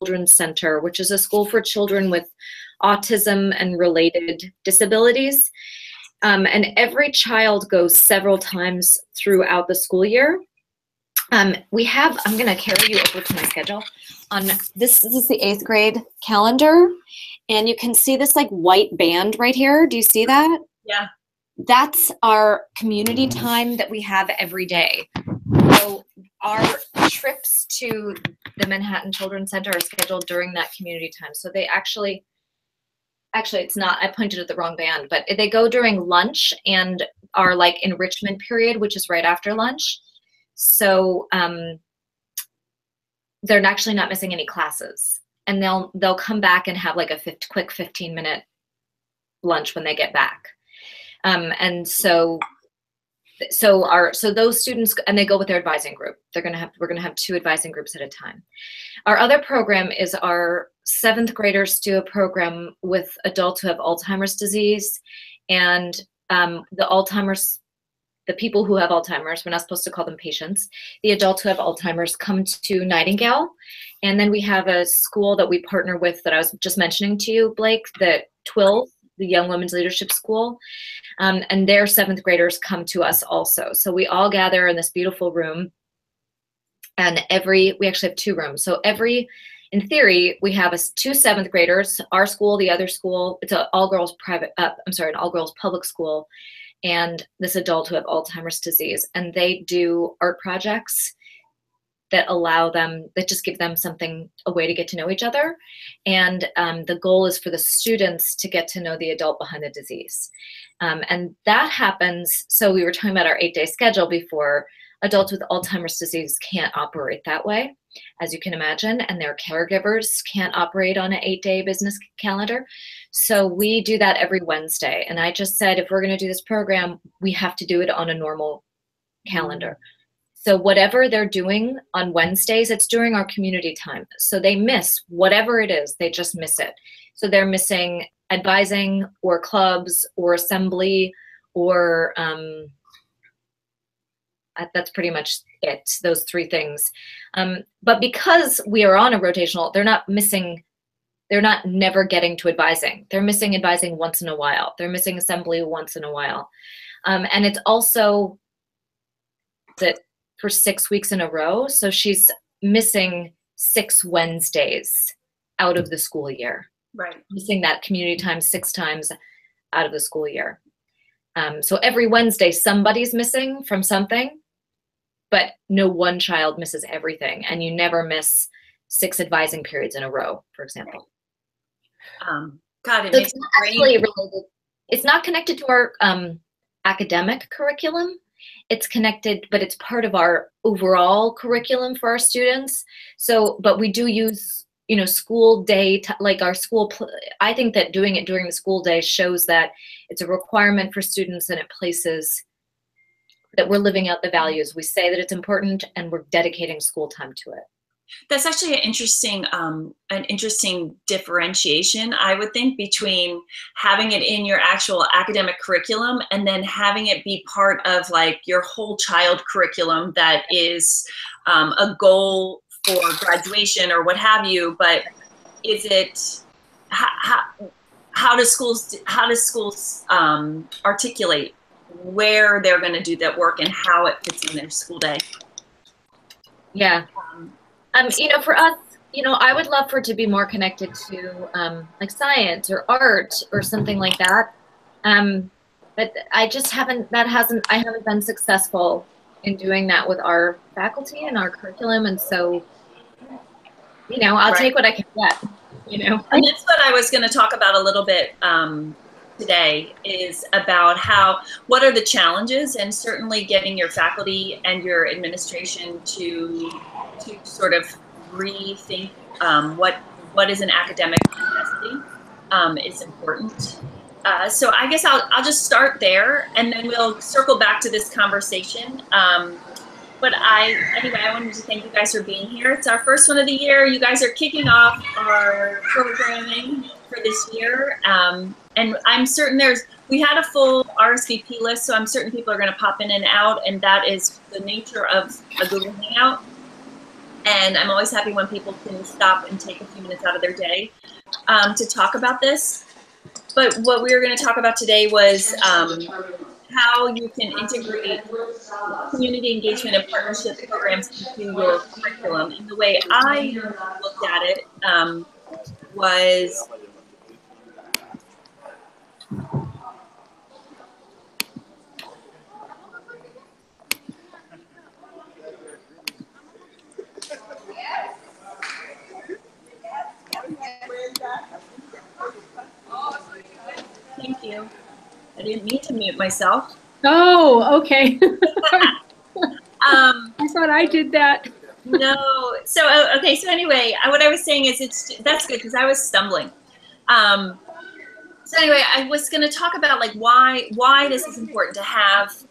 Children's Center, which is a school for children with autism and related disabilities. And every child goes several times throughout the school year. I'm going to carry you over to my schedule. This is the 8th grade calendar, and you can see this like white band right here. Do you see that? Yeah. That's our community time that we have every day. So our trips to the Manhattan Children's Center are scheduled during that community time. So they actually it's not, I pointed at the wrong band, but they go during lunch and our like enrichment period, which is right after lunch. So they're actually not missing any classes, and they'll come back and have like a quick 15-minute lunch when they get back. And so those students, and they go with their advising group. We're going to have 2 advising groups at a time. Our other program is our 7th graders do a program with adults who have Alzheimer's disease, and the people who have Alzheimer's, we're not supposed to call them patients, the adults who have Alzheimer's come to Nightingale. And then we have a school that we partner with that I was just mentioning to you, Blake, the TWIL, the Young Women's Leadership School. And their 7th graders come to us also. So we all gather in this beautiful room, and we actually have 2 rooms. So in theory, we have 2 7th graders, our school, the other school, it's an all-girls an all-girls public school, and this adult who have Alzheimer's disease. And they do art projects that just give them a way to get to know each other. And the goal is for the students to get to know the adult behind the disease. And that happens, so we were talking about our 8-day schedule before. Adults with Alzheimer's disease can't operate that way, as you can imagine, and their caregivers can't operate on an 8-day business calendar. So we do that every Wednesday. And I just said, if we're going to do this program, we have to do it on a normal calendar. So whatever they're doing on Wednesdays, it's during our community time. So they miss whatever it is, they just miss it. So they're missing advising or clubs or assembly or that's pretty much it, those 3 things. But because we are on a rotational, they're not never getting to advising. They're missing advising once in a while. They're missing assembly once in a while. And it's also that for 6 weeks in a row. So she's missing 6 Wednesdays out of the school year. Right. Missing that community time 6 times out of the school year. So every Wednesday, somebody's missing from something, but no one child misses everything. And you never miss 6 advising periods in a row, for example. God, it so makes it's not actually related. It's not connected to our academic curriculum. It's connected, but it's part of our overall curriculum for our students. So, but we do use, school day, like our school, I think that doing it during the school day shows that it's a requirement for students, and it places that we're living out the values. We say that it's important, and we're dedicating school time to it. That's actually an interesting differentiation, I would think, between having it in your actual academic curriculum and then having it be part of like your whole child curriculum that is a goal for graduation or what have you. But is it how do schools articulate where they're going to do that work and how it fits in their school day? Yeah. For us, I would love for it to be more connected to like science or art or something like that. But I just haven't been successful in doing that with our faculty and our curriculum. And so, I'll take what I can get, And that's what I was going to talk about a little bit today, is about what are the challenges, and certainly getting your faculty and your administration to sort of rethink what is an academic necessity is important. So I guess I'll just start there, and then we'll circle back to this conversation. But anyway, I wanted to thank you guys for being here. It's our first one of the year. You guys are kicking off our programming for this year. And I'm certain we had a full RSVP list, so I'm certain people are going to pop in and out, and that is the nature of a Google Hangout. And I'm always happy when people can stop and take a few minutes out of their day to talk about this. But what we were going to talk about today was how you can integrate community engagement and partnership programs into your curriculum. And the way I looked at it was thank you. I didn't mean to mute myself. Oh, okay. I thought I did that. No. So, okay. So anyway, what I was saying is that's good because I was stumbling. So anyway, I was going to talk about like why this is important to have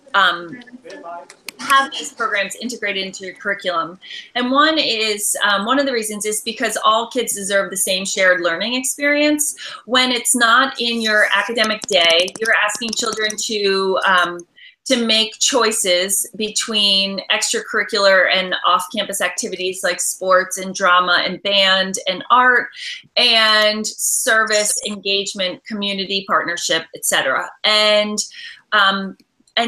these programs integrated into your curriculum. And one is, one of the reasons is because all kids deserve the same shared learning experience. When it's not in your academic day, you're asking children to make choices between extracurricular and off-campus activities like sports and drama and band and art and service, engagement, community partnership, etc. And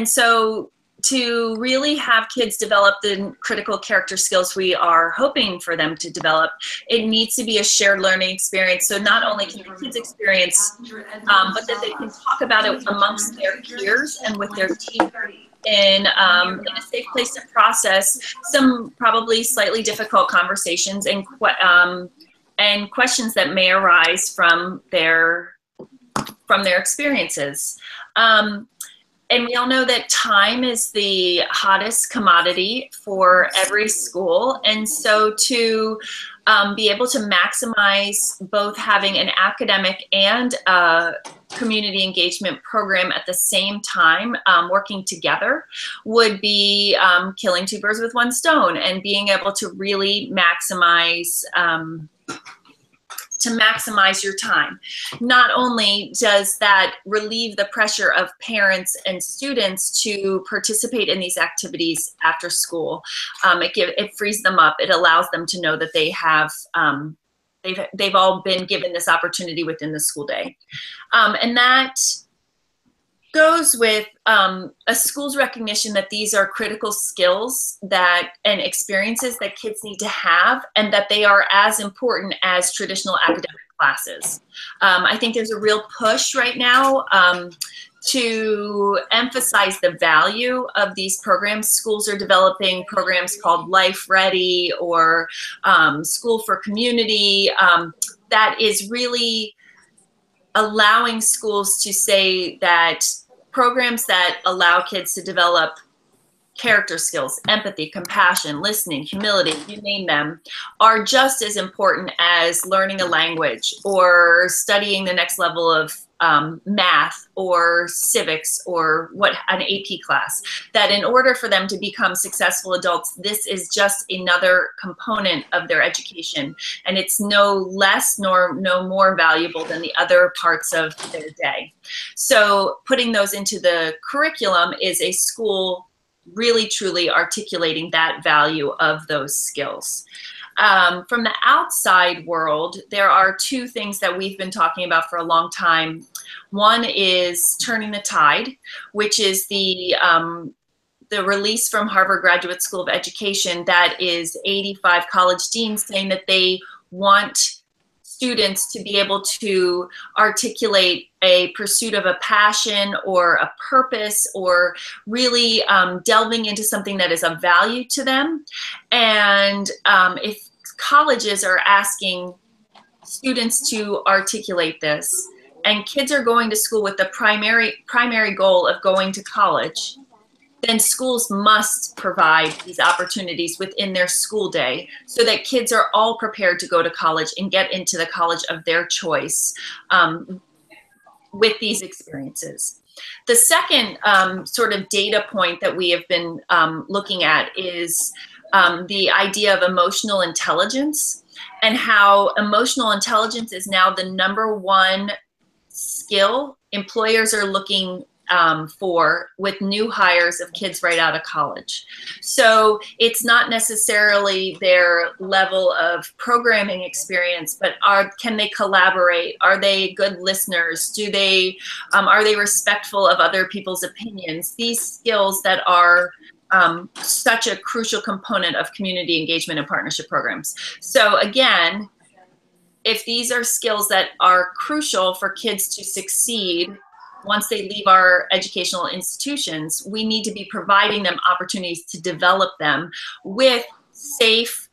so to really have kids develop the critical character skills we are hoping for them to develop, it needs to be a shared learning experience. So not only can the kids experience, but that they can talk about it amongst their peers and with their team in a safe place to process some probably slightly difficult conversations and questions that may arise from their experiences. And we all know that time is the hottest commodity for every school. And so to be able to maximize both having an academic and a community engagement program at the same time, working together, would be killing two birds with one stone and being able to really maximize your time. Not only does that relieve the pressure of parents and students to participate in these activities after school, it frees them up. It allows them to know that they have, they've all been given this opportunity within the school day. And that goes with a school's recognition that these are critical skills and experiences that kids need to have, and that they are as important as traditional academic classes. I think there's a real push right now to emphasize the value of these programs. Schools are developing programs called Life Ready or School for Community that is really allowing schools to say that programs that allow kids to develop character skills, empathy, compassion, listening, humility, you name them, are just as important as learning a language or studying the next level of math or civics or an AP class. That in order for them to become successful adults, this is just another component of their education, and it's no less nor no more valuable than the other parts of their day. So putting those into the curriculum is a school really truly articulating that value of those skills. From the outside world, there are two things that we've been talking about for a long time. One is Turning the Tide, which is the release from Harvard Graduate School of Education that is 85 college deans saying that they want students to be able to articulate a pursuit of a passion or a purpose, or really delving into something that is of value to them. And if colleges are asking students to articulate this, and kids are going to school with the primary goal of going to college, then schools must provide these opportunities within their school day so that kids are all prepared to go to college and get into the college of their choice with these experiences. The second sort of data point that we have been looking at is the idea of emotional intelligence, and how emotional intelligence is now the #1 skill employers are looking with new hires of kids right out of college. So it's not necessarily their level of programming experience, but can they collaborate? Are they good listeners? Are they respectful of other people's opinions? These skills that are such a crucial component of community engagement and partnership programs. So again, if these are skills that are crucial for kids to succeed once they leave our educational institutions, we need to be providing them opportunities to develop them with safe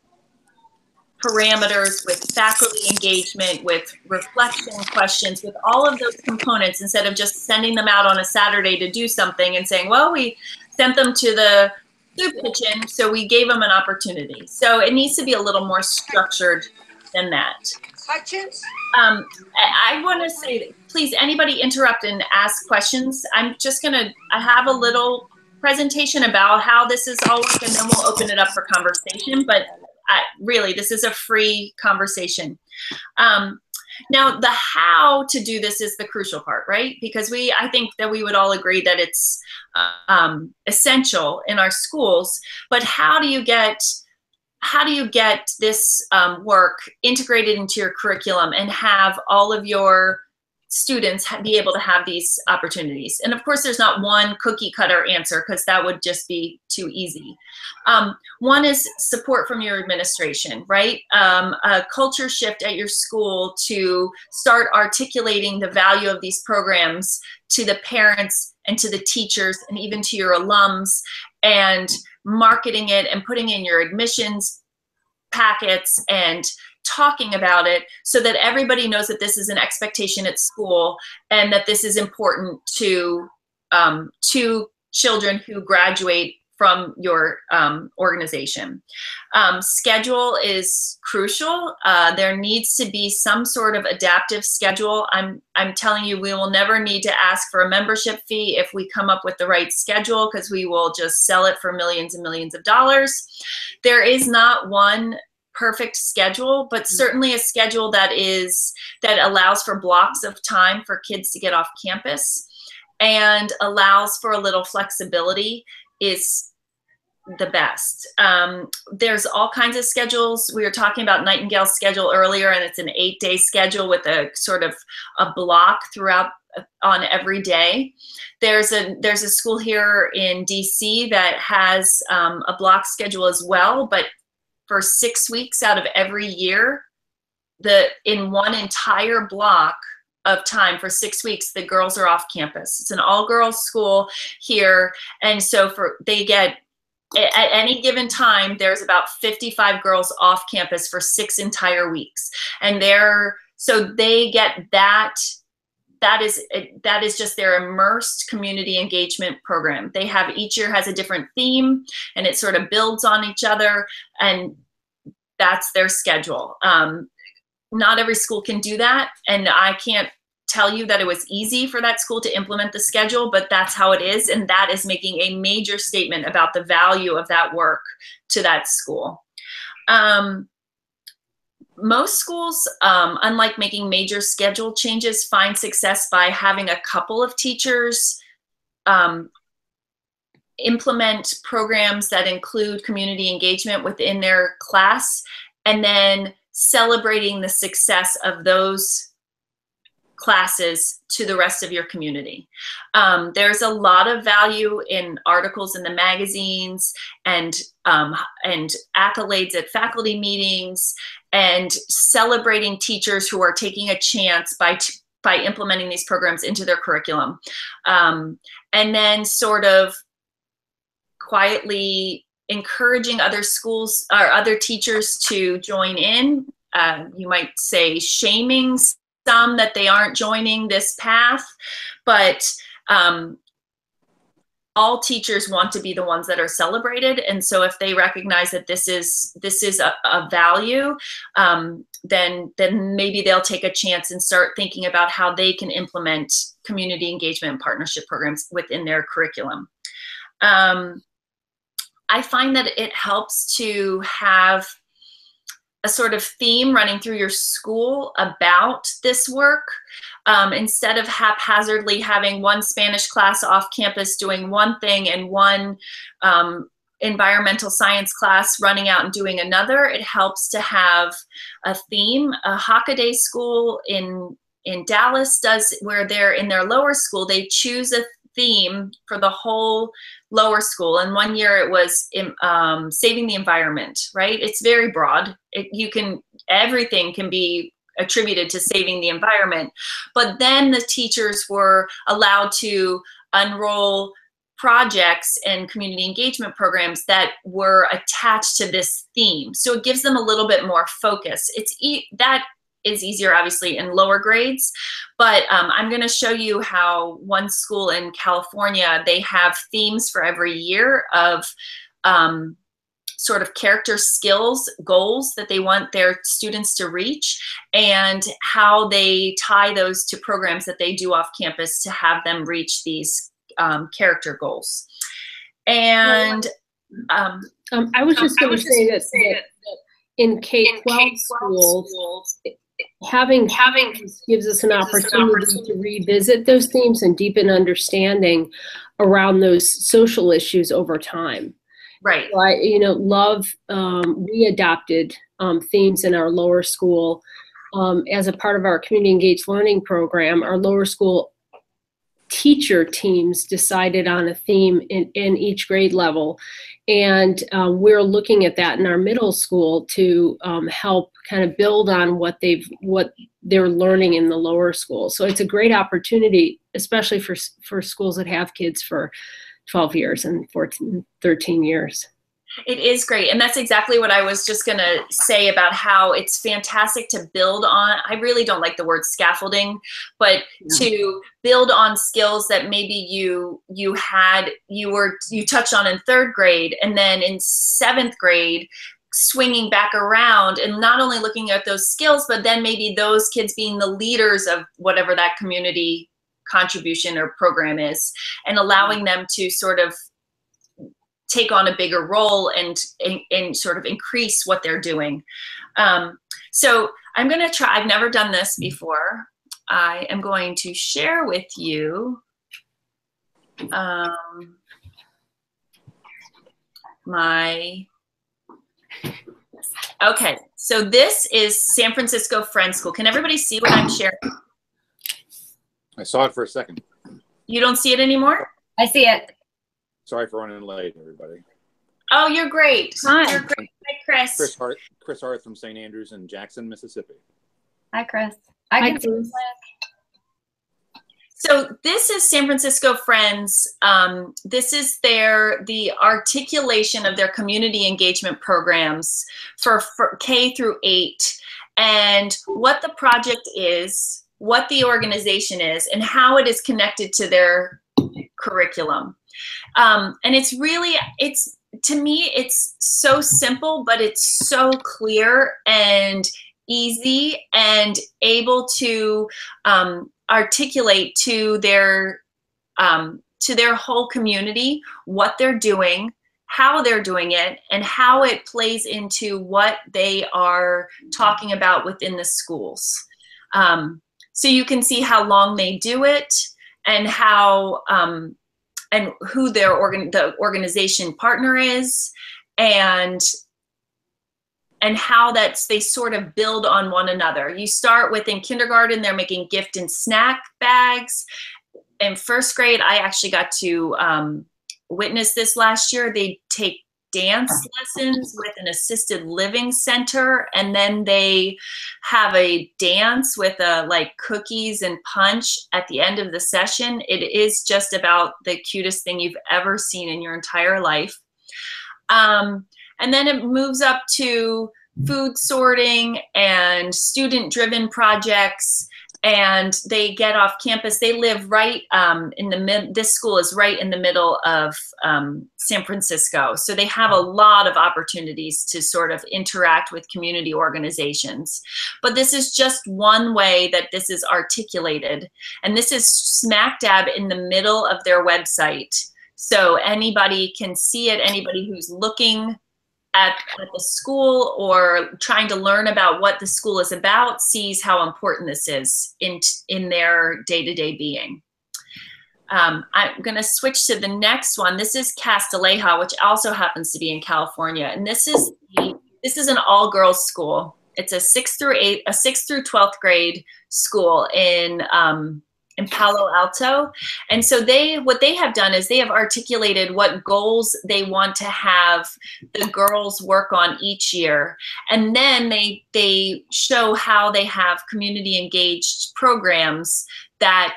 parameters, with faculty engagement, with reflection questions, with all of those components, instead of just sending them out on a Saturday to do something and saying, well, we sent them to the soup kitchen, so we gave them an opportunity. So it needs to be a little more structured than that. I want to say, please, anybody interrupt and ask questions. I have a little presentation about how this is all work, and then we'll open it up for conversation, but really, this is a free conversation. Now, the how to do this is the crucial part, right? Because I think that we would all agree that it's essential in our schools, but how do you get this work integrated into your curriculum and have all of your students be able to have these opportunities? And of course, there's not one cookie cutter answer, because that would just be too easy. One is support from your administration, right? A culture shift at your school to start articulating the value of these programs to the parents and to the teachers and even to your alums, and marketing it and putting in your admissions packets and talking about it so that everybody knows that this is an expectation at school and that this is important to children who graduate from your organization. Schedule is crucial. There needs to be some sort of adaptive schedule. I'm telling you, we will never need to ask for a membership fee if we come up with the right schedule, because we will just sell it for millions and millions of dollars. There is not one perfect schedule, but certainly a schedule that allows for blocks of time for kids to get off campus and allows for a little flexibility is the best. There's all kinds of schedules. We were talking about Nightingale's schedule earlier, and it's an 8-day schedule with a sort of a block throughout on every day. There's a school here in DC that has a block schedule as well, but for 6 weeks out of every year, in one entire block of time for 6 weeks, the girls are off campus. It's an all-girls school here, and so they get, at any given time, there's about 55 girls off campus for 6 entire weeks, and so they get that. That is just their immersed community engagement program. They have, each year has a different theme, and it sort of builds on each other, and that's their schedule. Not every school can do that, and I can't tell you that it was easy for that school to implement the schedule, but that's how it is, and that is making a major statement about the value of that work to that school. Most schools, unlike making major schedule changes, find success by having a couple of teachers implement programs that include community engagement within their class, and then celebrating the success of those classes to the rest of your community. There's a lot of value in articles in the magazines and accolades at faculty meetings, and celebrating teachers who are taking a chance by implementing these programs into their curriculum. And then sort of quietly encouraging other schools or other teachers to join in. You might say shaming some that they aren't joining this path, but all teachers want to be the ones that are celebrated. And so if they recognize that this is a value, then maybe they'll take a chance and start thinking about how they can implement community engagement and partnership programs within their curriculum. I find that it helps to have a sort of theme running through your school about this work. instead of haphazardly having one Spanish class off campus doing one thing and one environmental science class running out and doing another. It helps to have a theme. A Hockaday school in Dallas does, where they're in their lower school, they choose a theme for the whole lower school. And one year it was saving the environment, right? It's very broad. Everything can be attributed to saving the environment. But then the teachers were allowed to unroll projects and community engagement programs that were attached to this theme. So it gives them a little bit more focus. That is easier, obviously, in lower grades, but I'm going to show you how one school in California, they have themes for every year of sort of character skills, goals that they want their students to reach, and how they tie those to programs that they do off campus to have them reach these character goals. And I was just going to say that in K-12 schools, having gives us an opportunity to revisit those themes and deepen understanding around those social issues over time. Right. So we adopted themes in our lower school as a part of our community engaged learning program. Our lower school teacher teams decided on a theme in each grade level. And we're looking at that in our middle school to help kind of build on what they're learning in the lower school. So it's a great opportunity, especially for schools that have kids for 12 years and 13 years. It is great. And that's exactly what I was just going to say about how it's fantastic to build on. I really don't like the word scaffolding, but to build on skills that maybe you touched on in third grade, and then in seventh grade, swinging back around and not only looking at those skills, but then maybe those kids being the leaders of whatever that community contribution or program is, and allowing them to sort of take on a bigger role and sort of increase what they're doing. So I'm going to try, I've never done this before. I am going to share with you okay, so this is San Francisco Friends School. Can everybody see what I'm sharing? I saw it for a second. You don't see it anymore? I see it. Sorry for running late, everybody. Oh, you're great. Hi. You're great. Hi, Chris. Chris Hart from St. Andrews in Jackson, Mississippi. Hi, Chris. Hi, I can Chris. So this is San Francisco Friends. This is the articulation of their community engagement programs for K through 8, and what the project is, what the organization is, and how it is connected to their curriculum. And to me, it's so simple, but it's so clear and easy and able to articulate to their whole community what they're doing, how they're doing it, and how it plays into what they are talking about within the schools. So you can see how long they do it, and how and who the organization partner is, and how they sort of build on one another. You start with, in kindergarten, they're making gift and snack bags. In first grade, I actually got to witness this last year. They take dance lessons with an assisted living center, and then they have a dance with like cookies and punch at the end of the session. It is just about the cutest thing you've ever seen in your entire life. And then it moves up to food sorting and student-driven projects, and they get off campus. They live right this school is right in the middle of San Francisco. So they have a lot of opportunities to sort of interact with community organizations. But this is just one way that this is articulated. And this is smack dab in the middle of their website. So anybody can see it, anybody who's looking at the school or trying to learn about what the school is about sees how important this is in their day-to-day being. I'm going to switch to the next one. This is Castilleja, which also happens to be in California, and this is an all-girls school. It's a 6th through 12th grade school in Palo Alto. And so what they have done is they have articulated what goals they want to have the girls work on each year. And then they show how they have community engaged programs that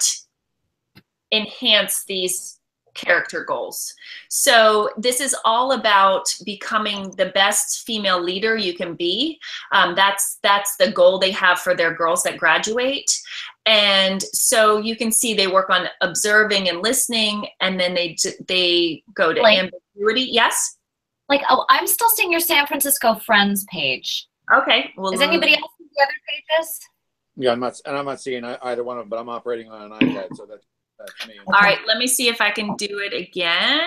enhance these character goals. So this is all about becoming the best female leader you can be. That's the goal they have for their girls that graduate. And so you can see they work on observing and listening, and then they go to ambiguity. Yes? Like, oh, I'm still seeing your San Francisco Friends page. Okay. Well, is anybody else in the other pages? Yeah, I'm not seeing either one of them, but I'm operating on an iPad, so that's me. All right, let me see if I can do it again.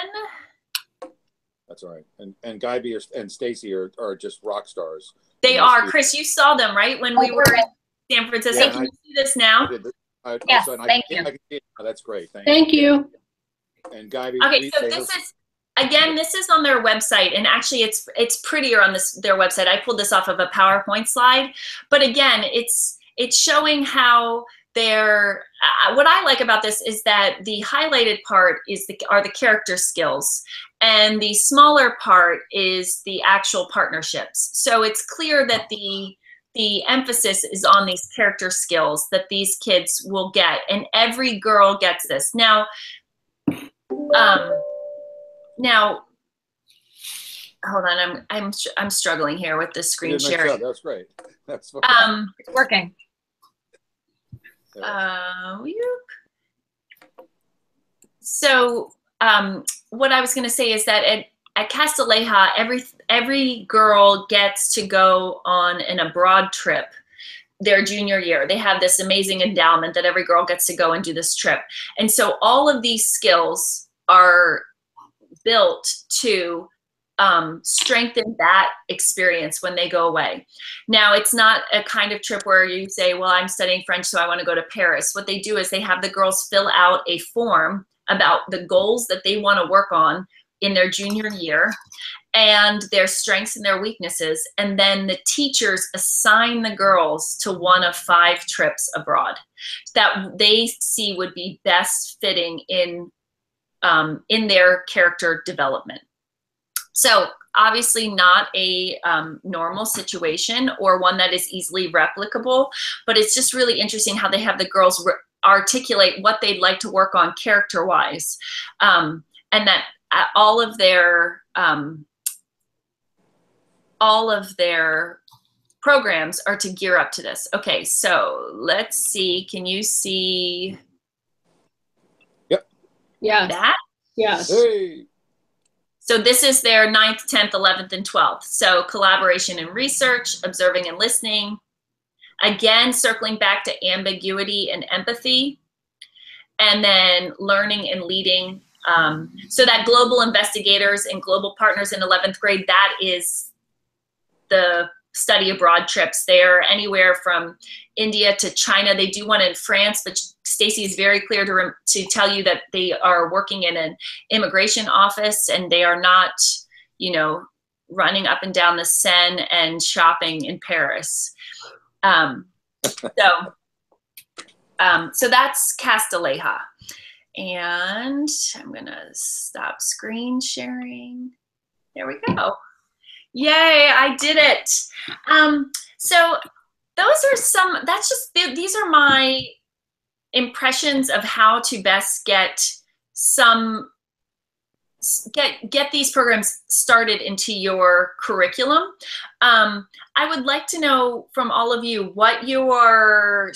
That's all right. And Guyby and Stacy are just rock stars. They are. Chris, you saw them, right, when we were in San Francisco? Yeah, can you see this now? Yes, thank you. I can see it. Oh, that's great. Thank you. And Guyby. Okay, so this is on their website, and actually it's prettier on their website. I pulled this off of a PowerPoint slide, but again, it's showing how what I like about this is that the highlighted part are the character skills, and the smaller part is the actual partnerships. So it's clear that the emphasis is on these character skills that these kids will get, and every girl gets this. Now, hold on, I'm struggling here with the screen sharing. That's great. That's fine. It's working. So what I was going to say is that at Castilleja, every girl gets to go on an abroad trip their junior year. They have this amazing endowment that every girl gets to go and do this trip. And so all of these skills are built to strengthen that experience when they go away. Now, it's not a kind of trip where you say, well, I'm studying French, so I want to go to Paris. What they do is they have the girls fill out a form about the goals that they want to work on in their junior year and their strengths and their weaknesses. And then the teachers assign the girls to one of 5 trips abroad that they see would be best fitting in their character development. So obviously not a normal situation or one that is easily replicable, but it's just really interesting how they have the girls articulate what they'd like to work on character-wise, and that all of their programs are to gear up to this. Okay, so let's see. Can you see? Yep. Yeah. That? Yes. Hey. So this is their 9th, 10th, 11th, and 12th. So collaboration and research, observing and listening. Again, circling back to ambiguity and empathy. And then learning and leading. So that global investigators and global partners in 11th grade, that is the study abroad trips. They're anywhere from India to China. They do one in France, but Stacy is very clear to tell you that they are working in an immigration office and they are not, running up and down the Seine and shopping in Paris. So that's Castilleja. And I'm gonna stop screen sharing. There we go. Yay, I did it. So these are my impressions of how to best get these programs started into your curriculum. I would like to know from all of you what your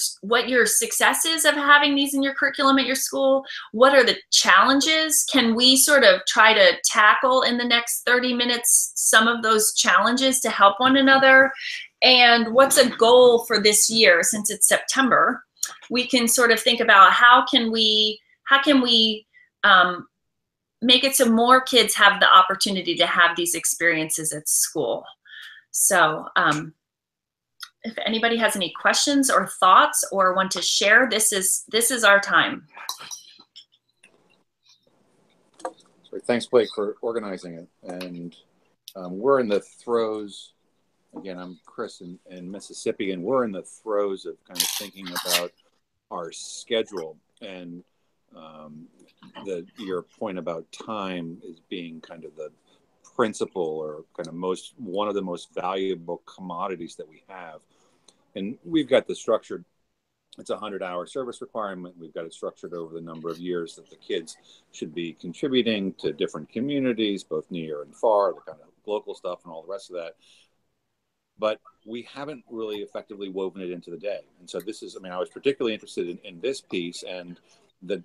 success is of having these in your curriculum at your school. What are the challenges? Can we sort of try to tackle in the next 30 minutes some of those challenges to help one another? And what's a goal for this year? Since it's September, we can sort of think about how can we make it so more kids have the opportunity to have these experiences at school. So if anybody has any questions or thoughts or want to share, this is our time. Thanks, Blake, for organizing it. And we're in the throes, again, I'm Chris in Mississippi, and we're in the throes of kind of thinking about our schedule. And your point about time is being kind of the principal or kind of one of the most valuable commodities that we have. And we've got the structured, it's a 100-hour service requirement. We've got it structured over the number of years that the kids should be contributing to different communities, both near and far, the kind of local stuff and all the rest of that. But we haven't really effectively woven it into the day. And so this is, I mean, I was particularly interested in this piece, and the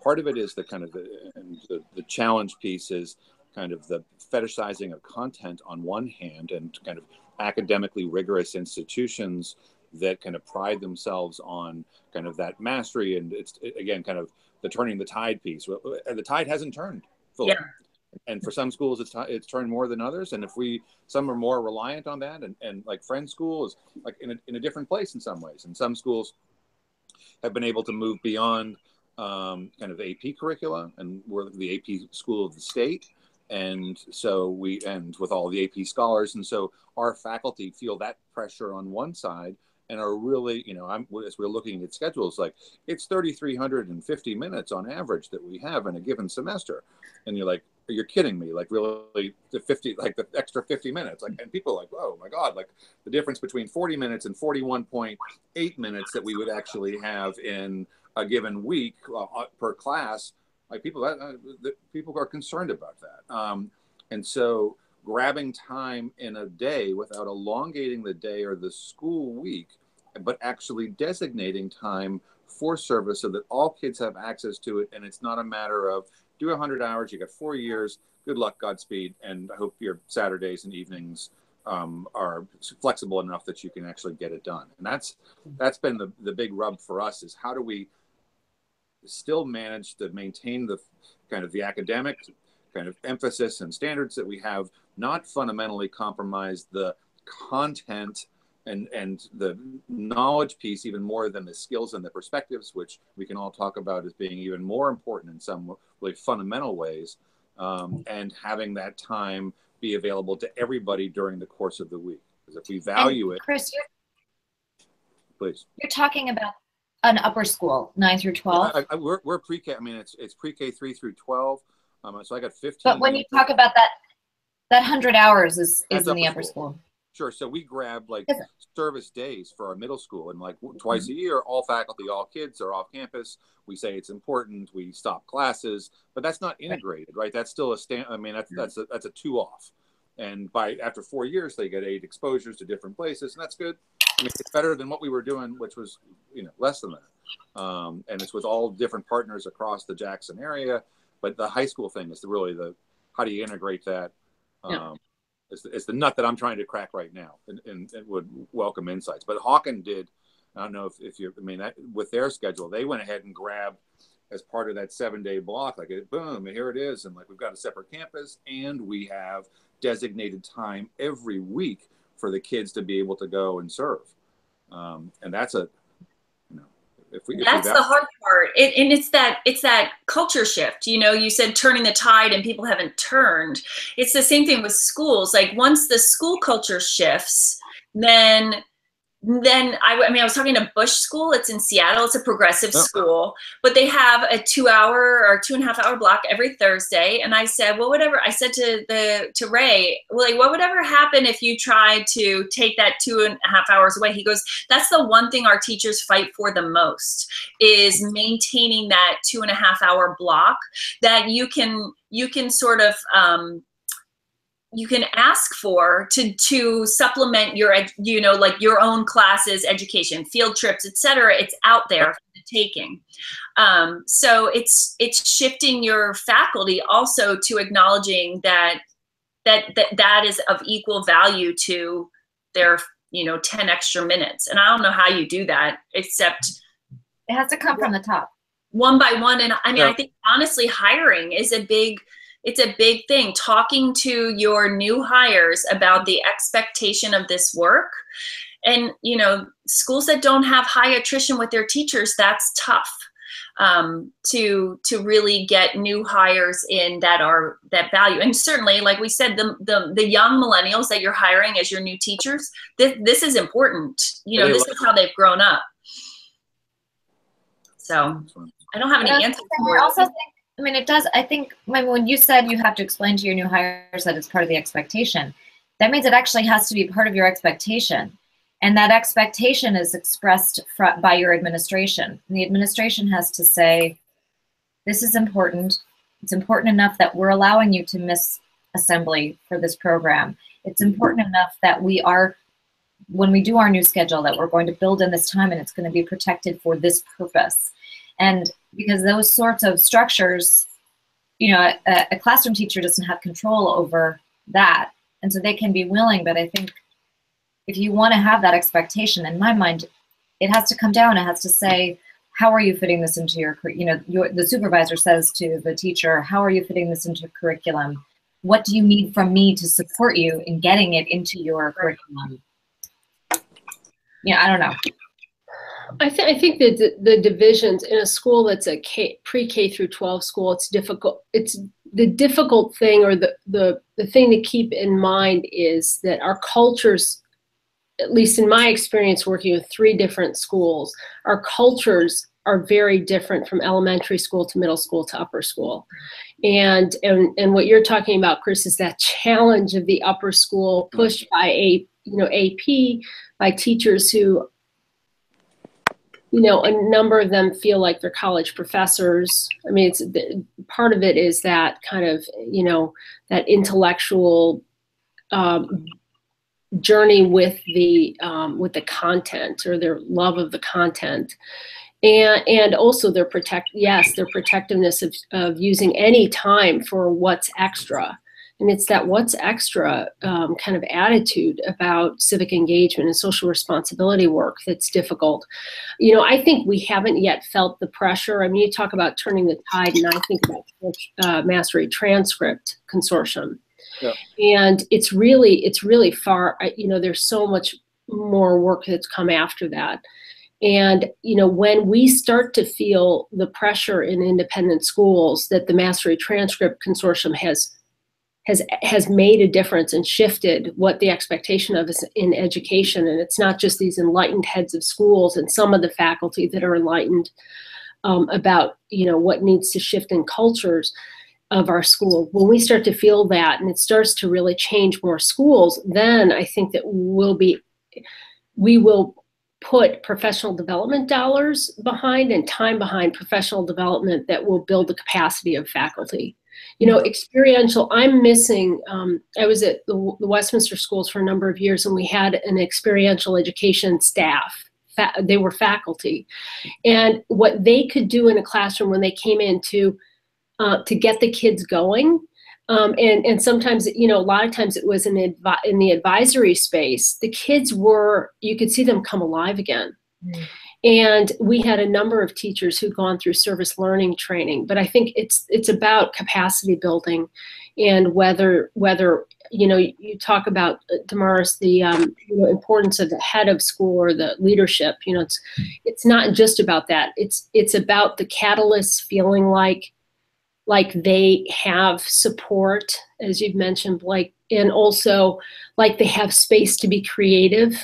part of it is the kind of the challenge piece is kind of the fetishizing of content on one hand, and kind of academically rigorous institutions that kind of pride themselves on kind of that mastery. And it's, again, kind of the turning the tide piece. The tide hasn't turned fully. Yeah. And for some schools, it's turned more than others. And some are more reliant on that. And like Friends School is like in a different place in some ways. And some schools have been able to move beyond kind of AP curricula, and we're the AP school of the state. And so we end with all the AP scholars. And so our faculty feel that pressure on one side and are really, as we're looking at schedules, like it's 3,350 minutes on average that we have in a given semester. And you're like, you're kidding me. Like really the extra 50 minutes. Like, and people are like, oh my God, like the difference between 40 minutes and 41.8 minutes that we would actually have in a given week per class. Like people are concerned about that. And so grabbing time in a day without elongating the day or the school week, but actually designating time for service so that all kids have access to it. And it's not a matter of do 100 hours, you got 4 years, good luck, Godspeed. And I hope your Saturdays and evenings are flexible enough that you can actually get it done. And that's been the big rub for us, is how do we still manage to maintain the kind of the academic kind of emphasis and standards that we have, not fundamentally compromise the content and the knowledge piece even more than the skills and the perspectives, which we can all talk about as being even more important in some really fundamental ways, and having that time be available to everybody during the course of the week. Because if we value it, Chris, please. You're talking about an upper school, 9 through 12. Yeah, we're pre-K. I mean, it's pre-K 3 through 12. So I got 15. But when you talk about that 100 hours is in the upper school. Sure. So we grab like service days for our middle school, and like twice a year, all faculty, all kids are off campus. We say it's important. We stop classes, but that's not integrated, right? That's still I mean, that's a 2 off. And after 4 years, they get 8 exposures to different places, and that's good. I mean, it's better than what we were doing, which was less than that. And it's with all different partners across the Jackson area. But the high school thing is really how do you integrate that? It's the nut that I'm trying to crack right now, and would welcome insights. But Hawken did, I don't know if you, I mean, with their schedule, they went ahead and grabbed as part of that 7-day block, like boom, here it is. And like, we've got a separate campus, and we have designated time every week for the kids to be able to go and serve. And that's that's the hard part. And it's that culture shift. You said turning the tide, and people haven't turned. It's the same thing with schools. Like once the school culture shifts, then I was talking to Bush School. It's in Seattle. It's a progressive school, but they have a 2-hour or 2.5-hour block every Thursday. And I said, well, whatever. I said to Ray, well, like, what would ever happen if you tried to take that 2.5 hours away? He goes, that's the one thing our teachers fight for the most, is maintaining that 2.5-hour block that you can sort of, you can ask for to supplement your, like your own classes, education, field trips, etc. It's out there for the taking. So it's shifting your faculty also to acknowledging that is of equal value to their 10 extra minutes. And I don't know how you do that, except it has to come from the top. one by one. And I mean, Yeah. I think honestly, hiring is it's a big thing. Talking to your new hires about the expectation of this work. And, you know, schools that don't have high attrition with their teachers, that's tough. To really get new hires in that value. And certainly, like we said, the young millennials that you're hiring as your new teachers, this is important. You know, this is how they've grown up. So I don't have any answers for you. I also think, I mean, it does, I think when you said you have to explain to your new hires that it's part of the expectation, that means it actually has to be part of your expectation. And that expectation is expressed by your administration. And the administration has to say, this is important. It's important enough that we're allowing you to miss assembly for this program. It's important enough that we are, when we do our new schedule, that we're going to build in this time and it's going to be protected for this purpose. And because those sorts of structures, you know, a classroom teacher doesn't have control over that. And so they can be willing, but I think if you want to have that expectation, in my mind, it has to come down. It has to say, how are you fitting this into your, you know, the supervisor says to the teacher, how are you fitting this into curriculum? What do you need from me to support you in getting it into your curriculum? Yeah, I don't know. I think that the divisions in a school that's a pre-K through 12 school, it's difficult. It's the difficult thing, or the thing to keep in mind is that our cultures, at least in my experience working with 3 different schools, our cultures are very different from elementary school to middle school to upper school. And what you're talking about, Chris, is that challenge of the upper school pushed by AP, by teachers who, you know, a number of them feel like they're college professors. I mean, part of it is that kind of, you know, that intellectual journey with the content, or their love of the content, and also their protectiveness of using any time for what's extra. And it's that what's extra kind of attitude about civic engagement and social responsibility work that's difficult. You know, I think we haven't yet felt the pressure. I mean, you talk about turning the tide, and I think about Mastery Transcript Consortium. Yeah. And it's really far, you know, there's so much more work that's come after that. And, you know, when we start to feel the pressure in independent schools that the Mastery Transcript Consortium has made a difference and shifted what the expectation of is in education. And it's not just these enlightened heads of schools and some of the faculty that are enlightened about, you know, what needs to shift in cultures of our school. When we start to feel that, and it starts to really change more schools, then I think that we will put professional development dollars behind and time behind professional development that will build the capacity of faculty. You know, experiential, I'm missing, I was at the Westminster schools for a number of years, and we had an experiential education staff. They were faculty. And what they could do in a classroom when they came in to get the kids going, and sometimes, you know, a lot of times it was in the advisory space, the kids you could see them come alive again. Mm. And we had a number of teachers who'd gone through service learning training, but I think it's about capacity building, and whether you know, you talk about, Damaris, the you know, importance of the head of school or the leadership. You know, it's not just about that. It's about the catalysts feeling like they have support, as you've mentioned, Blake, and also like they have space to be creative.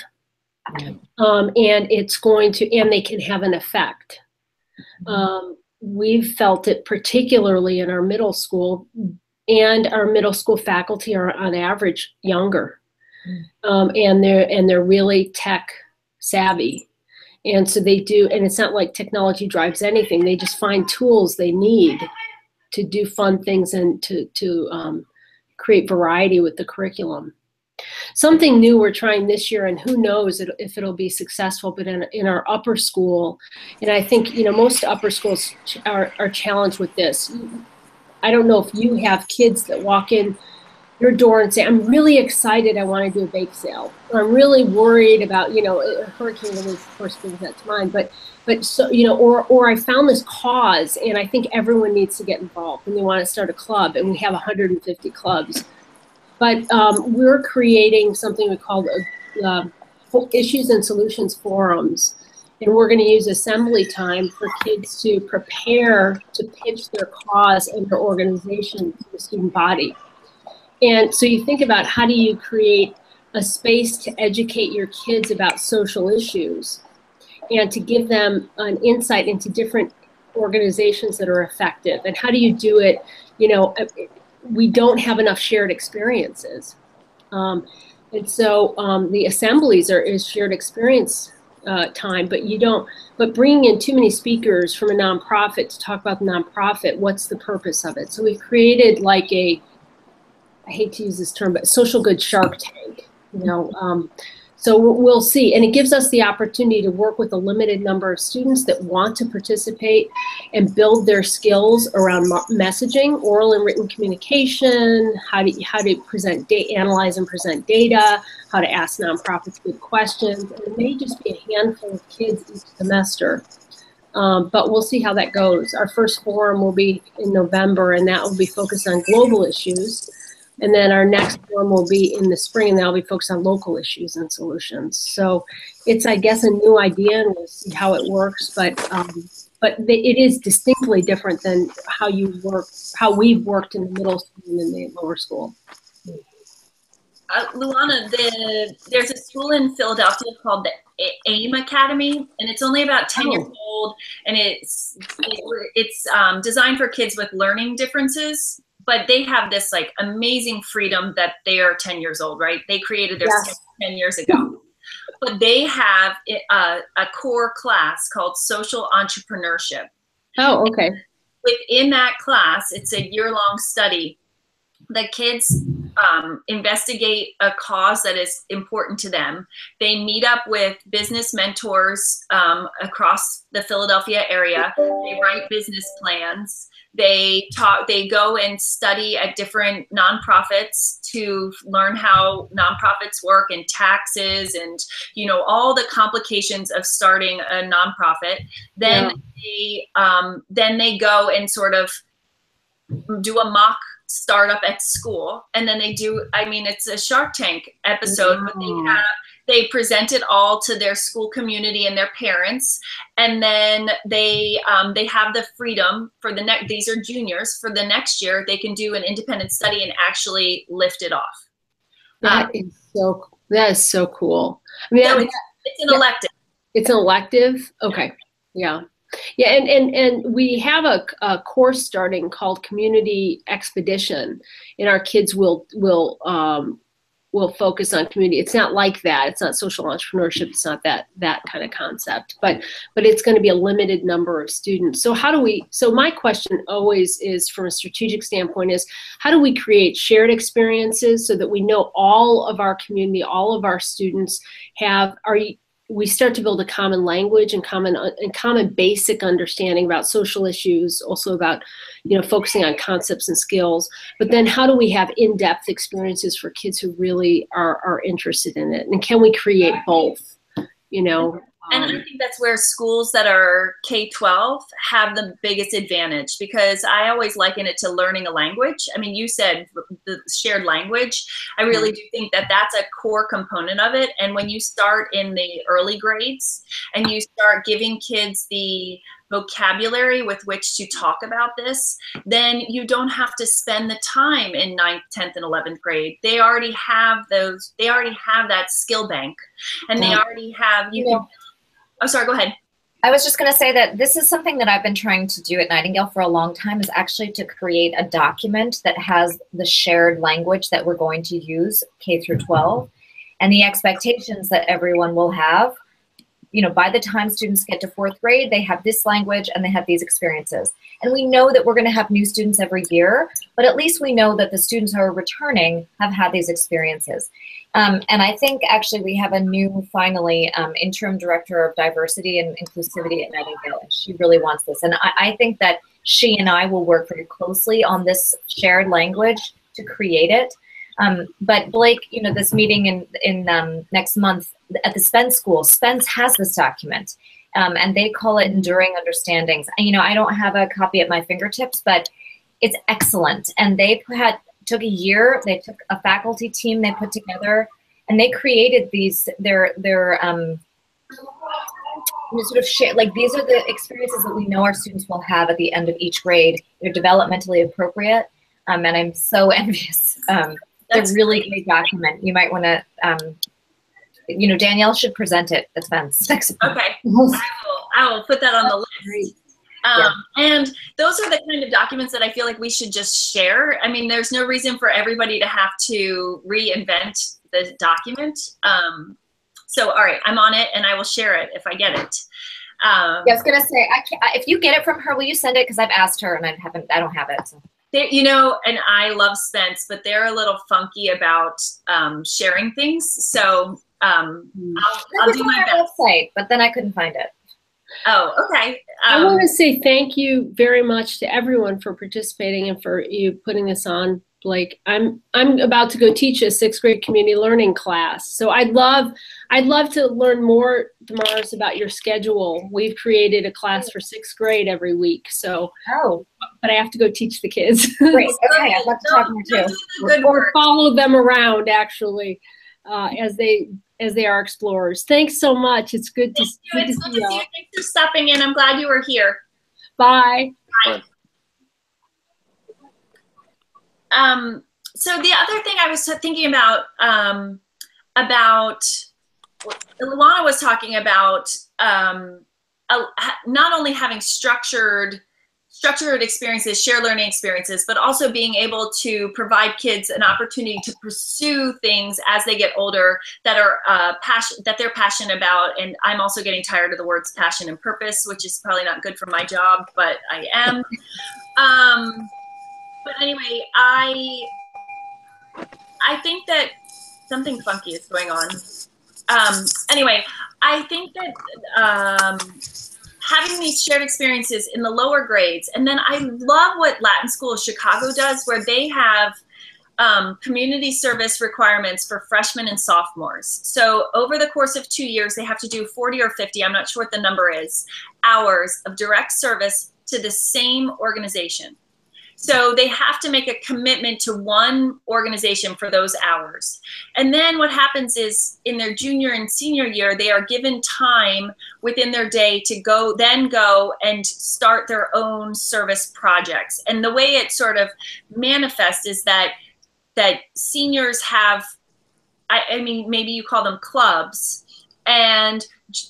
And they can have an effect. We've felt it particularly in our middle school, and our middle school faculty are on average younger, and they're really tech savvy, and so they do. And it's not like technology drives anything; they just find tools they need to do fun things and to create variety with the curriculum. Something new we're trying this year, and who knows if it'll be successful, but in our upper school, and I think, you know, most upper schools are challenged with this. I don't know if you have kids that walk in your door and say, I'm really excited, I want to do a bake sale. Or I'm really worried about, you know, a hurricane relief, of course, brings that to mind. But so, you know, or I found this cause and I think everyone needs to get involved and they want to start a club, and we have 150 clubs. But we're creating something we call issues and solutions forums. And we're going to use assembly time for kids to prepare to pitch their cause and their organization to the student body. And so you think about, how do you create a space to educate your kids about social issues and to give them an insight into different organizations that are effective? And how do you do it? You know, we don't have enough shared experiences. And so the assemblies is shared experience time, but bringing in too many speakers from a nonprofit to talk about the nonprofit, what's the purpose of it? So we've created like I hate to use this term, but social good Shark Tank, you know. So we'll see. And it gives us the opportunity to work with a limited number of students that want to participate and build their skills around messaging, oral and written communication, how to present analyze and present data, how to ask nonprofits good questions. And it may just be a handful of kids each semester. But we'll see how that goes. Our first forum will be in November, and that will be focused on global issues. And then our next one will be in the spring, and that'll be focused on local issues and solutions. So it's, I guess, a new idea, and we'll see how it works. But it is distinctly different than how we've worked in the middle school and in the lower school. Luana, there's a school in Philadelphia called the AIM Academy, and it's only about 10 years old, and it's designed for kids with learning differences. But they have this like amazing freedom that they are 10 years old, right? They created their 10 years ago. But they have a core class called social entrepreneurship. Oh, okay. And within that class, it's a year-long study. The kids investigate a cause that is important to them. They meet up with business mentors across the Philadelphia area. They write business plans. They go and study at different nonprofits to learn how nonprofits work and taxes and, you know, all the complications of starting a nonprofit. Then they go and sort of do a mock startup at school, and then it's a Shark Tank episode, but they present it all to their school community and their parents, and then they have the freedom for these are juniors, for the next year they can do an independent study and actually lift it off. That is so cool. I mean, so it's an elective. It's an elective? Okay. Yeah. Yeah, and we have a course starting called Community Expedition, and our kids will focus on community. It's not like that. It's not social entrepreneurship. It's not that kind of concept. But it's going to be a limited number of students. So so my question always is, from a strategic standpoint, is how do we create shared experiences so that we know all of our community, all of our students we start to build a common language and common basic understanding about social issues, also about, you know, focusing on concepts and skills. But then how do we have in-depth experiences for kids who really are interested in it? And can we create both, you know? And I think that's where schools that are K-12 have the biggest advantage, because I always liken it to learning a language. I mean, you said the shared language. I really do think that that's a core component of it. And when you start in the early grades and you start giving kids the vocabulary with which to talk about this, then you don't have to spend the time in 9th, 10th, and 11th grade. They already have that skill bank, and they already have, oh, sorry, go ahead. I was just going to say that this is something that I've been trying to do at Nightingale for a long time, is actually to create a document that has the shared language that we're going to use K through 12 and the expectations that everyone will have. You know, by the time students get to 4th grade, they have this language and they have these experiences. And we know that we're going to have new students every year, but at least we know that the students who are returning have had these experiences. And I think actually we have a new, finally, interim director of diversity and inclusivity at Nightingale, and she really wants this. And I think that she and I will work very closely on this shared language to create it. But Blake, this meeting in next month at the Spence School, Spence has this document, and they call it Enduring Understandings. I don't have a copy at my fingertips, but it's excellent. And they took a year. They took a faculty team they put together, and they created their sort of share, like, these are the experiences that we know our students will have at the end of each grade. They're developmentally appropriate, and I'm so envious. They're really great document. You might want to, Danielle should present it at Spence. Okay, I will put that on the list. And those are the kind of documents that I feel like we should just share. I mean, there's no reason for everybody to have to reinvent the document. So, all right, I'm on it, and I will share it if I get it. I was gonna say, if you get it from her, will you send it? Because I've asked her, and I don't have it. So. And I love Spence, but they're a little funky about sharing things. So I'll do my best. Website, but then I couldn't find it. Oh, okay. I want to say thank you very much to everyone for participating and for you putting this on, Blake. I'm about to go teach a 6th grade community learning class, so I'd love to learn more, Damaris, about your schedule. We've created a class for 6th grade every week, so but I have to go teach the kids. Great. Okay, I'd love to talk more too. Or follow them around, actually, as they are explorers. Thanks so much. It's good to see you. Thanks for stopping in. I'm glad you were here. Bye. Bye. So the other thing I was thinking about Luana was talking about not only having structured experiences, shared learning experiences, but also being able to provide kids an opportunity to pursue things as they get older that are that they're passionate about. And I'm also getting tired of the words passion and purpose, which is probably not good for my job, but I am. But anyway, I think that something funky is going on. Anyway, I think that having these shared experiences in the lower grades, and then I love what Latin School of Chicago does, where they have community service requirements for freshmen and sophomores. So over the course of 2 years, they have to do 40 or 50, I'm not sure what the number is, hours of direct service to the same organization. So they have to make a commitment to one organization for those hours. And then what happens is in their junior and senior year, they are given time within their day to go and start their own service projects. And the way it sort of manifests is that seniors have, I mean, maybe you call them clubs, and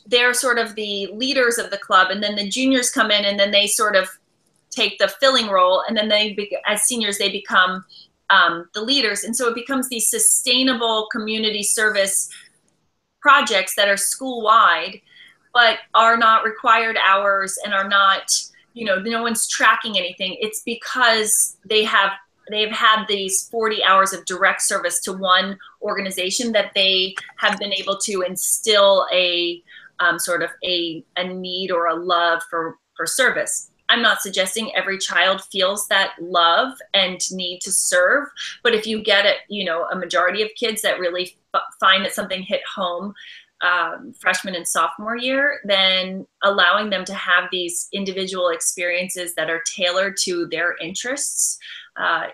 they're sort of the leaders of the club. And then the juniors come in, and then they sort of take the filling role, and then as seniors, they become the leaders. And so it becomes these sustainable community service projects that are school-wide, but are not required hours and are not, no one's tracking anything. It's because they've had these 40 hours of direct service to one organization that they have been able to instill a sort of a need or a love for service. I'm not suggesting every child feels that love and need to serve, but if you get a majority of kids that really find that something hit home freshman and sophomore year, then allowing them to have these individual experiences that are tailored to their interests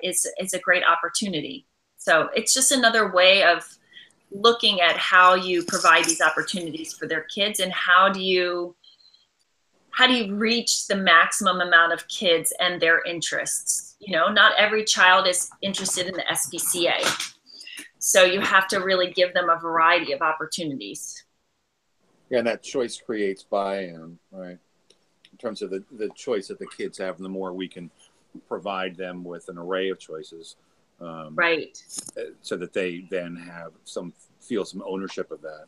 is a great opportunity. So it's just another way of looking at how you provide these opportunities for their kids, and how do you reach the maximum amount of kids and their interests. Not every child is interested in the SPCA. So you have to really give them a variety of opportunities. Yeah, and that choice creates buy-in, right? In terms of the choice that the kids have, the more we can provide them with an array of choices. Right. So that they then feel some ownership of that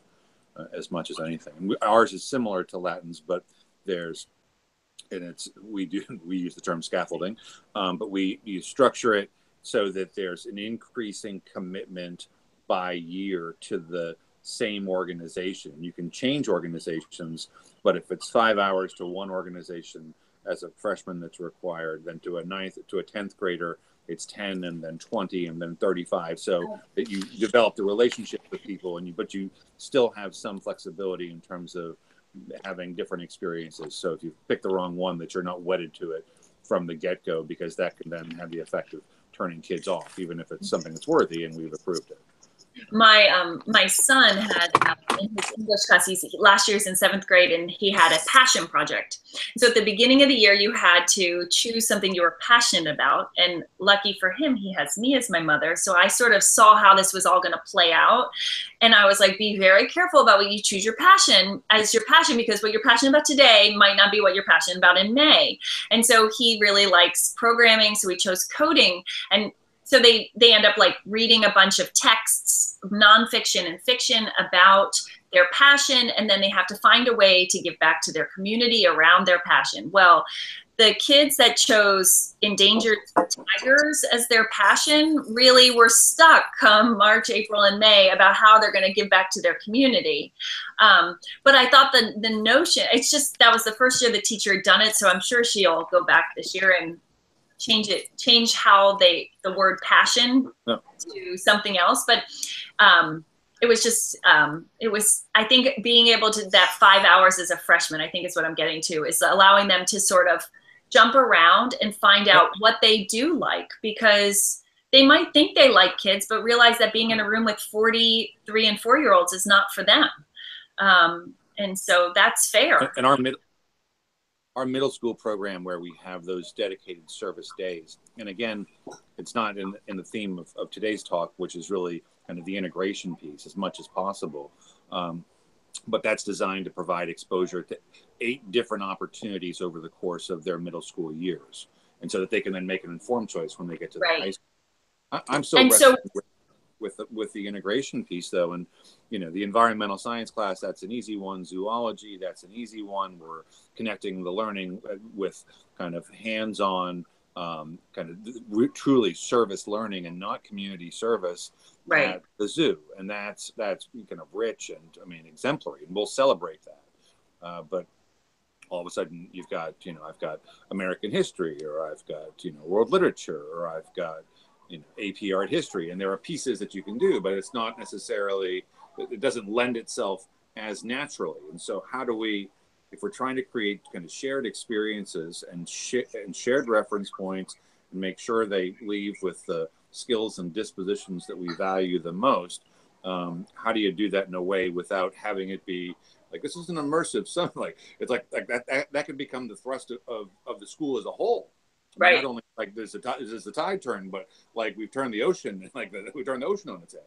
as much as anything. Ours is similar to Latin's, but we use the term scaffolding, but you structure it so that there's an increasing commitment by year to the same organization. You can change organizations, but if it's 5 hours to one organization as a freshman that's required, then to a 10th grader, it's 10 and then 20 and then 35, so that you develop the relationship with people, but you still have some flexibility in terms of having different experiences. So if you pick the wrong one, that you're not wedded to it from the get-go, because that can then have the effect of turning kids off, even if it's something that's worthy and we've approved it. My son had in his English class, last year he's in 7th grade, and he had a passion project. So at the beginning of the year, you had to choose something you were passionate about. And lucky for him, he has me as my mother. So I sort of saw how this was all going to play out. And I was like, be very careful about what you choose your passion as your passion, because what you're passionate about today might not be what you're passionate about in May. And so he really likes programming. So we chose coding. And so they end up like reading a bunch of texts, nonfiction and fiction, about their passion, and then they have to find a way to give back to their community around their passion. Well, the kids that chose endangered tigers as their passion really were stuck come March, April, and May about how they're going to give back to their community. But I thought the notion, it's just, that was the first year the teacher had done it, so I'm sure she'll go back this year and change how the word passion to something else. But it was just, I think being able to, that 5 hours as a freshman, I think is what I'm getting to, is allowing them to sort of jump around and find out what they do like, because they might think they like kids, but realize that being in a room with 40 3- and 4-year-olds is not for them. And so that's fair. And our middle school program, where we have those dedicated service days. And again, it's not in the theme of today's talk, which is really kind of the integration piece as much as possible. But that's designed to provide exposure to 8 different opportunities over the course of their middle school years. And so that they can then make an informed choice when they get to the high school. I'm so with the integration piece, though, and the environmental science class, that's an easy one. Zoology, that's an easy one. We're connecting the learning with kind of hands-on, kind of truly service learning and not community service at the zoo, and that's kind of rich and exemplary, and we'll celebrate that. But all of a sudden, you've got I've got American history, or I've got world literature, or I've got AP art history, and there are pieces that you can do, but it's not necessarily, it doesn't lend itself as naturally. And so how do we, if we're trying to create kind of shared experiences and shared reference points, and make sure they leave with the skills and dispositions that we value the most, how do you do that in a way without having it be like, this is an immersive something, like it's like that could become the thrust of the school as a whole. Not only like there's the tide turn, but like we've turned the ocean, we turned the ocean on its head.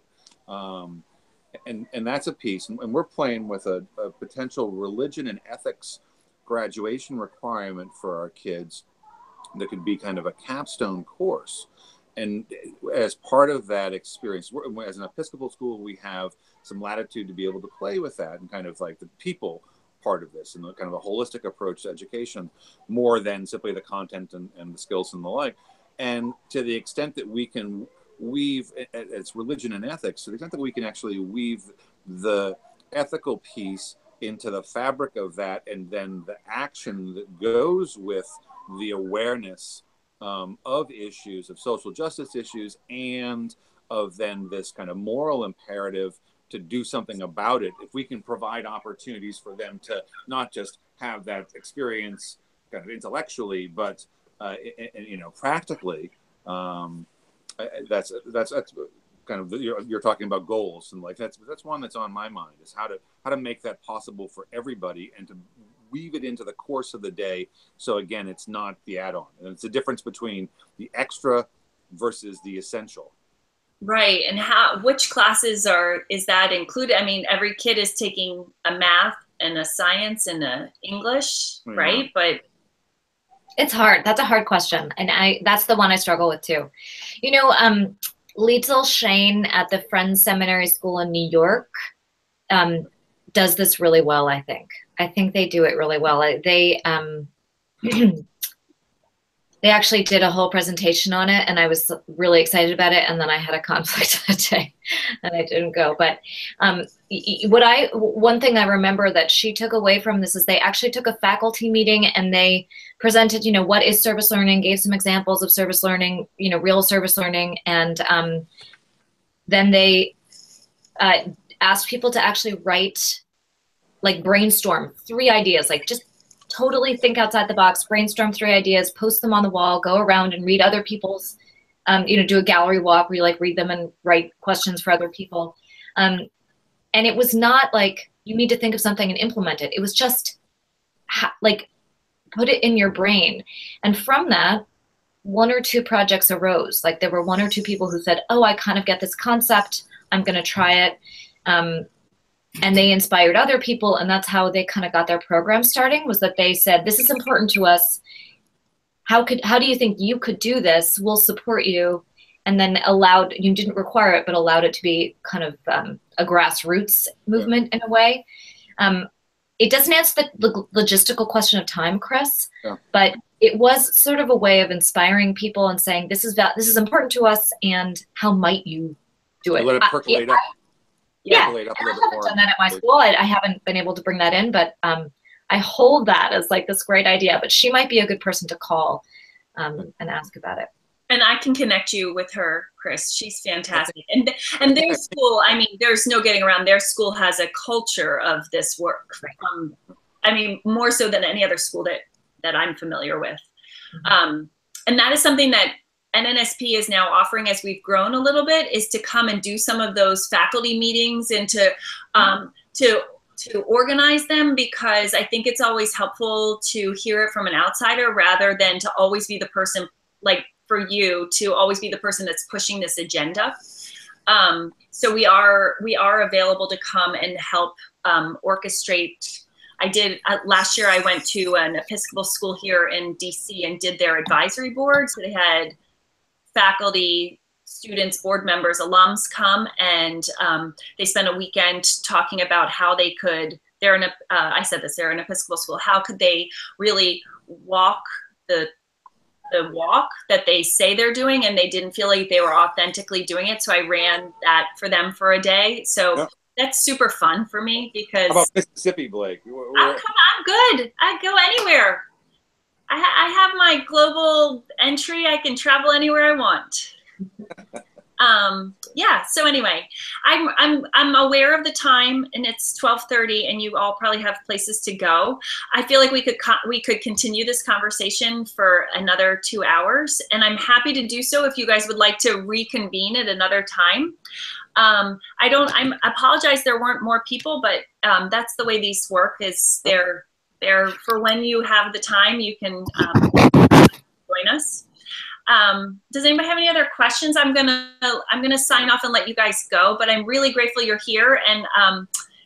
And that's a piece. And we're playing with a potential religion and ethics graduation requirement for our kids that could be kind of a capstone course. And as part of that experience, as an Episcopal school, we have some latitude to be able to play with that and kind of like the people part of this, and the kind of a holistic approach to education, more than simply the content and the skills and the like. And to the extent that we can weave, it's religion and ethics, to the extent that we can actually weave the ethical piece into the fabric of that, and then the action that goes with the awareness of issues, of social justice issues, and of then this kind of moral imperative to do something about it. If we can provide opportunities for them to not just have that experience kind of intellectually, but practically, that's kind of you're talking about goals, and like that's one that's on my mind, is how to make that possible for everybody, and to weave it into the course of the day. So again, it's not the add-on, and it's the difference between the extra versus the essential. Right. And which classes is that included? I mean, every kid is taking a math and a science and a English, right? But it's hard. That's a hard question. And that's the one I struggle with too. Liesl Shane at the Friends Seminary School in New York does this really well, I think. I think they do it really well. They actually did a whole presentation on it, and I was really excited about it. And then I had a conflict that day, and I didn't go. But one thing I remember that she took away from this is they actually took a faculty meeting and they presented, what is service learning, gave some examples of service learning, real service learning, and then they asked people to actually write, like brainstorm 3 ideas, like just totally think outside the box, brainstorm 3 ideas, post them on the wall, go around and read other people's, do a gallery walk where you like read them and write questions for other people. And it was not like you need to think of something and implement it. It was just like put it in your brain. And from that, 1 or 2 projects arose. Like there were 1 or 2 people who said, oh, I kind of get this concept. I'm going to try it. And they inspired other people, and that's how they kind of got their program starting, was that they said, this is important to us. How do you think you could do this? We'll support you. And then you didn't require it, but allowed it to be kind of a grassroots movement in a way. It doesn't answer the logistical question of time, Chris, but it was sort of a way of inspiring people and saying, this is important to us, and how might you do it? Let it percolate up. Yeah, I haven't done that at my school. I haven't been able to bring that in, but I hold that as like this great idea. But she might be a good person to call and ask about it. And I can connect you with her, Chris. She's fantastic. And their school, I mean, there's no getting around. Their school has a culture of this work. I mean, more so than any other school that I'm familiar with. And that is something that NNSP is now offering, as we've grown a little bit, is to come and do some of those faculty meetings and to organize them, because I think it's always helpful to hear it from an outsider rather than to always be the person, like for you, to always be the person that's pushing this agenda. So we are available to come and help orchestrate. I did last year. I went to an Episcopal school here in DC and did their advisory board. So they had faculty, students, board members, alums come, and they spent a weekend talking about how they could, I said this, they're an Episcopal school, how could they really walk the walk that they say they're doing, and they didn't feel like they were authentically doing it. So I ran that for them for a day. So that's super fun for me, because— How about Mississippi, Blake? I'm good. I go anywhere. I have my global entry. I can travel anywhere I want. Yeah. So anyway, I'm aware of the time, and it's 12:30, and you all probably have places to go. I feel like we could continue this conversation for another 2 hours, and I'm happy to do so if you guys would like to reconvene at another time. I apologize there weren't more people, but that's the way these work. Is they're for when you have the time, you can join us. Does anybody have any other questions? I'm gonna sign off and let you guys go, but I'm really grateful you're here. And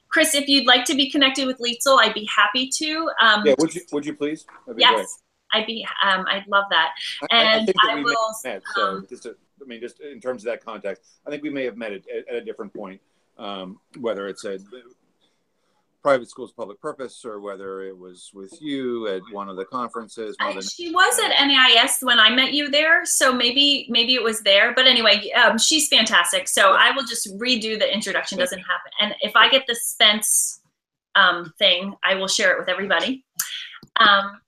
Chris, if you'd like to be connected with Lietzel, I'd be happy to. Yeah, would you please? Yes, great. I'd love that. And I think that I will. Met, so just in terms of that context, I think we may have met at a different point, whether it's a private school's public purpose, or whether it was with you at one of the conferences. She was at NAIS when I met you there, so maybe it was there. But anyway, she's fantastic. So I will just redo the introduction. Doesn't happen. And if I get the Spence thing, I will share it with everybody.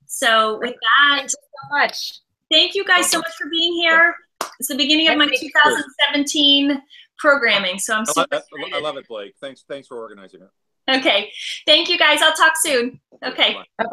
So with that, thank you so much. Thank you guys so much for being here. It's the beginning of my 2017 programming, so I'm super excited. I love it, Blake. Thanks for organizing it. Okay. Thank you, guys. I'll talk soon. Okay. Bye-bye.